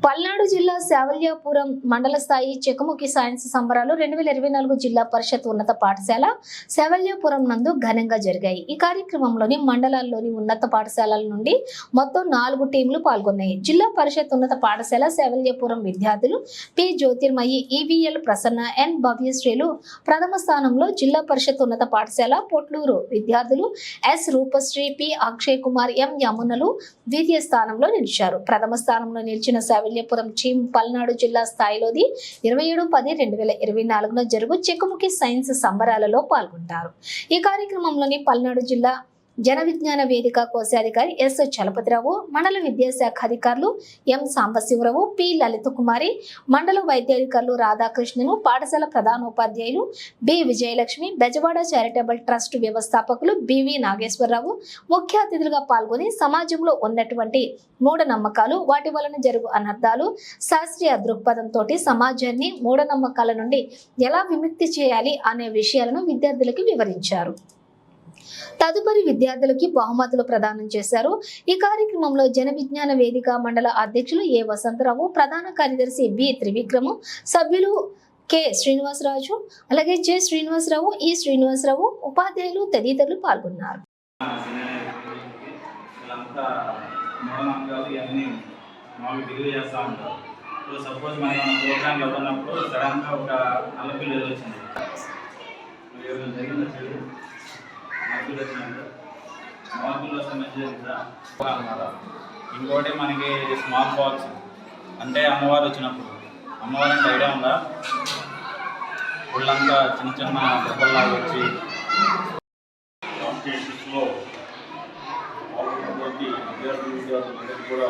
పల్నాడు జిల్లా శావల్యాపురం మండల స్థాయి చెకుముకి సైన్స్ సంబరాలు 2024 జిల్లా పరిషత్ ఉన్నత పాఠశాల శావల్యాపురం నందు ఘనంగా జరిగాయి। ఈ కార్యక్రమంలోని మండలాల్లోని ఉన్నత పాఠశాలల నుండి మొత్తం 4 టీంలు పాల్గొన్నాయి। జిల్లా పరిషత్ ఉన్నత పాఠశాల శావల్యాపురం విద్యార్థులు పి జ్యోతిర్మయి, ఈవీఎల్ ప్రసన్న, ఎన్ భవ్యశ్రీలు ప్రథమ స్థానంలో, జిల్లా పరిషత్ ఉన్నత పాఠశాల పొట్లూరు విద్యార్థులు ఎస్ రూపశ్రీ, పి అక్షయ్ కుమార్, ఎం యమునలు ద్వితీయ స్థానంలో నిలిచారు। ప్రథమ స్థానంలో నిలిచిన శావల్యాపురం టీం పల్నాడు జిల్లా స్థాయిలోది 27/10/2024 జరుగు చెకుముకి సైన్స్ సంబరాలలో పాల్గొంటారు। ఈ కార్యక్రమంలోని పల్నాడు జిల్లా జన విజ్ఞాన వేదిక కోశాధికారి ఎస్ చలపతిరావు, మండల విద్యాశాఖ అధికారులు ఎం సాంబశివరావు, పి లలిత కుమారి, మండల వైద్యాధికారులు రాధాకృష్ణను, పాఠశాల ప్రధానోపాధ్యాయులు B Vijayalakshmi, Bezawada charitable trust వ్యవస్థాపకులు బివి నాగేశ్వరరావు ముఖ్య అతిథులుగా పాల్గొని సమాజంలో ఉన్నటువంటి మూఢనమ్మకాలు, వాటి వలన జరుగు అనర్థాలు, శాస్త్రీయ దృక్పథంతో సమాజాన్ని మూఢనమ్మకాల నుండి ఎలా విముక్తి చేయాలి అనే విషయాలను విద్యార్థులకు వివరించారు। తదుపరి విద్యార్థులకి బహుమతులు ప్రదానం చేశారు। ఈ కార్యక్రమంలో జన విజ్ఞాన వేదిక మండల అధ్యక్షులు ఏ వసంతరావు, ప్రధాన కార్యదర్శి బి త్రివిక్రము, సభ్యులు కె శ్రీనివాసరాజు, అలాగే జె శ్రీనివాసరావు, ఈ శ్రీనివాసరావు, ఉపాధ్యాయులు తదితరులు పాల్గొన్నారు। ఇంకోటి మనకి స్మాల్ బాక్స్ అంటే అమ్మవారు వచ్చినప్పుడు, అమ్మవారు అంటే ఐడియా ఉందా? ఒళ్ళంతా చిన్న చిన్న దెబ్బల్లాగా వచ్చి కాంపిటీషన్స్లో పాల్గొన్నటువంటి విద్యార్థులందరికీ కూడా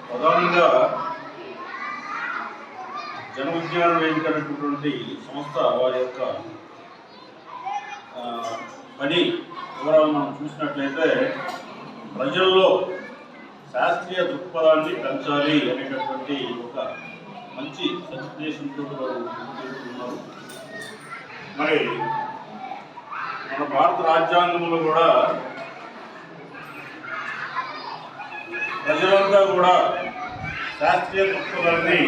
ప్రధానంగా జన విజ్ఞాన వేదిక అనేటటువంటి సంస్థ వారి యొక్క పని వివరాలు మనం చూసినట్లయితే ప్రజల్లో శాస్త్రీయ దృక్పథాన్ని పెంచాలి అనేటటువంటి ఒక మంచి సదుద్దేశంతో ఉన్నారు। మరి మన భారత రాజ్యాంగంలో కూడా ప్రజలంతా కూడా శాస్త్రీయ దృక్పథాన్ని